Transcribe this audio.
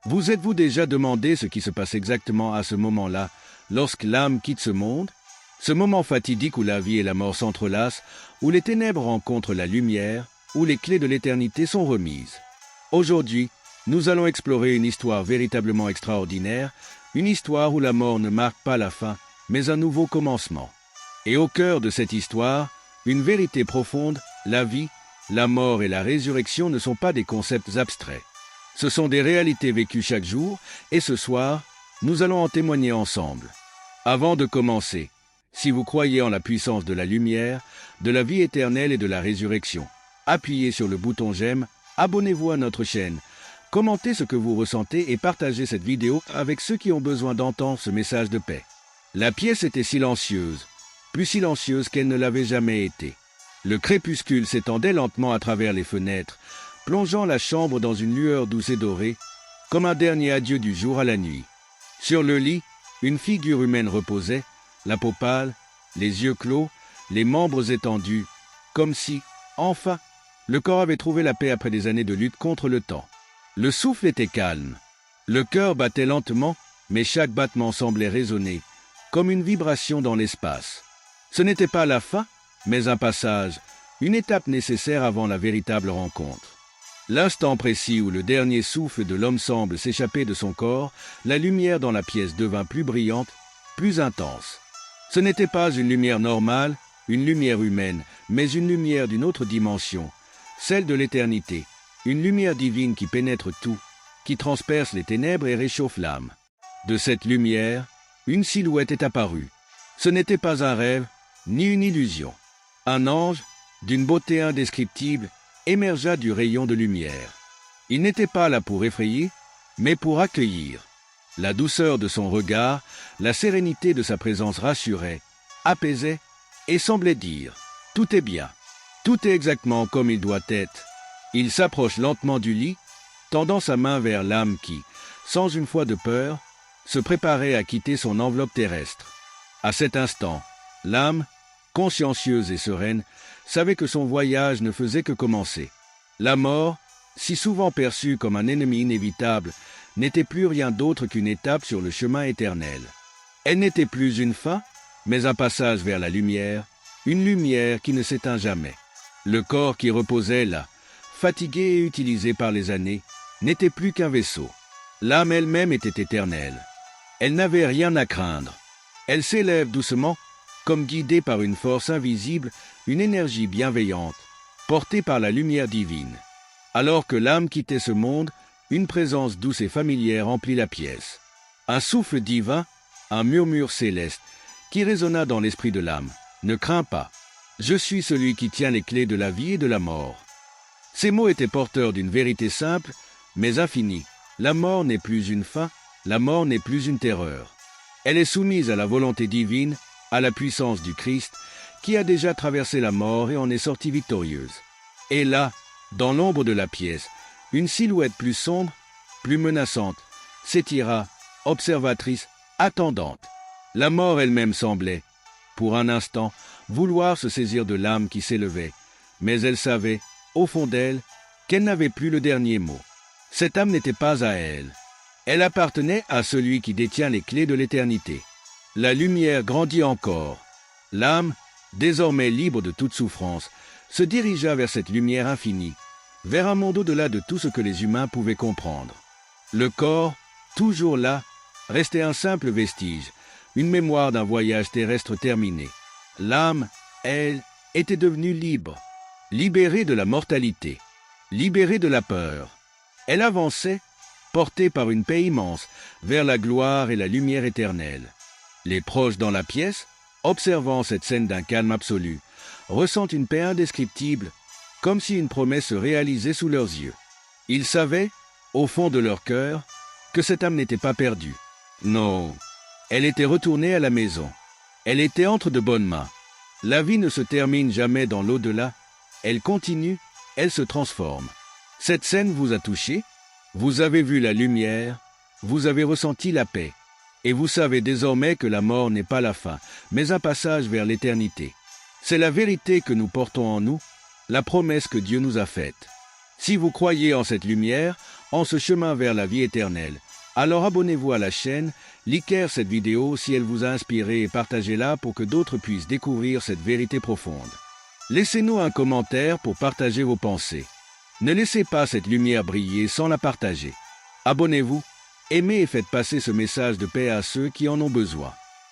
Vous êtes-vous déjà demandé ce qui se passe exactement à ce moment-là, lorsque l'âme quitte ce monde? Ce moment fatidique où la vie et la mort s'entrelacent, où les ténèbres rencontrent la lumière, où les clés de l'éternité sont remises. Aujourd'hui, nous allons explorer une histoire véritablement extraordinaire, une histoire où la mort ne marque pas la fin, mais un nouveau commencement. Et au cœur de cette histoire, une vérité profonde, la vie, la mort et la résurrection ne sont pas des concepts abstraits. Ce sont des réalités vécues chaque jour, et ce soir, nous allons en témoigner ensemble. Avant de commencer, si vous croyez en la puissance de la lumière, de la vie éternelle et de la résurrection, appuyez sur le bouton j'aime, abonnez-vous à notre chaîne, commentez ce que vous ressentez et partagez cette vidéo avec ceux qui ont besoin d'entendre ce message de paix. La pièce était silencieuse, plus silencieuse qu'elle ne l'avait jamais été. Le crépuscule s'étendait lentement à travers les fenêtres, plongeant la chambre dans une lueur douce et dorée, comme un dernier adieu du jour à la nuit. Sur le lit, une figure humaine reposait, la peau pâle, les yeux clos, les membres étendus, comme si, enfin, le corps avait trouvé la paix après des années de lutte contre le temps. Le souffle était calme. Le cœur battait lentement, mais chaque battement semblait résonner, comme une vibration dans l'espace. Ce n'était pas la fin, mais un passage, une étape nécessaire avant la véritable rencontre. L'instant précis où le dernier souffle de l'homme semble s'échapper de son corps, la lumière dans la pièce devint plus brillante, plus intense. Ce n'était pas une lumière normale, une lumière humaine, mais une lumière d'une autre dimension, celle de l'éternité, une lumière divine qui pénètre tout, qui transperce les ténèbres et réchauffe l'âme. De cette lumière, une silhouette est apparue. Ce n'était pas un rêve, ni une illusion. Un ange, d'une beauté indescriptible, émergea du rayon de lumière. Il n'était pas là pour effrayer, mais pour accueillir. La douceur de son regard, la sérénité de sa présence rassurait, apaisait et semblait dire « Tout est bien, tout est exactement comme il doit être ». Il s'approche lentement du lit, tendant sa main vers l'âme qui, sans une fois de peur, se préparait à quitter son enveloppe terrestre. À cet instant, l'âme, consciencieuse et sereine, savait que son voyage ne faisait que commencer. La mort, si souvent perçue comme un ennemi inévitable, n'était plus rien d'autre qu'une étape sur le chemin éternel. Elle n'était plus une fin, mais un passage vers la lumière, une lumière qui ne s'éteint jamais. Le corps qui reposait là, fatigué et utilisé par les années, n'était plus qu'un vaisseau. L'âme elle-même était éternelle. Elle n'avait rien à craindre. Elle s'élève doucement, comme guidée par une force invisible, une énergie bienveillante, portée par la lumière divine. Alors que l'âme quittait ce monde, une présence douce et familière emplit la pièce. Un souffle divin, un murmure céleste, qui résonna dans l'esprit de l'âme. « Ne crains pas, je suis celui qui tient les clés de la vie et de la mort. » Ces mots étaient porteurs d'une vérité simple, mais infinie. La mort n'est plus une fin, la mort n'est plus une terreur. Elle est soumise à la volonté divine, à la puissance du Christ, qui a déjà traversé la mort et en est sortie victorieuse. Et là, dans l'ombre de la pièce, une silhouette plus sombre, plus menaçante, s'étira, observatrice, attendante. La mort elle-même semblait, pour un instant, vouloir se saisir de l'âme qui s'élevait, mais elle savait, au fond d'elle, qu'elle n'avait plus le dernier mot. Cette âme n'était pas à elle. Elle appartenait à celui qui détient les clés de l'éternité. La lumière grandit encore. L'âme, désormais libre de toute souffrance, se dirigea vers cette lumière infinie, vers un monde au-delà de tout ce que les humains pouvaient comprendre. Le corps, toujours là, restait un simple vestige, une mémoire d'un voyage terrestre terminé. L'âme, elle, était devenue libre, libérée de la mortalité, libérée de la peur. Elle avançait, portée par une paix immense, vers la gloire et la lumière éternelle. Les proches dans la pièce, observant cette scène d'un calme absolu, ressentent une paix indescriptible, comme si une promesse se réalisait sous leurs yeux. Ils savaient, au fond de leur cœur, que cette âme n'était pas perdue. Non, elle était retournée à la maison. Elle était entre de bonnes mains. La vie ne se termine jamais dans l'au-delà. Elle continue, elle se transforme. Cette scène vous a touché, vous avez vu la lumière, vous avez ressenti la paix. Et vous savez désormais que la mort n'est pas la fin, mais un passage vers l'éternité. C'est la vérité que nous portons en nous, la promesse que Dieu nous a faite. Si vous croyez en cette lumière, en ce chemin vers la vie éternelle. Alors abonnez-vous à la chaîne, likez cette vidéo si elle vous a inspiré et partagez-la pour que d'autres puissent découvrir cette vérité profonde. Laissez-nous un commentaire pour partager vos pensées. Ne laissez pas cette lumière briller sans la partager. Abonnez-vous, aimez et faites passer ce message de paix à ceux qui en ont besoin.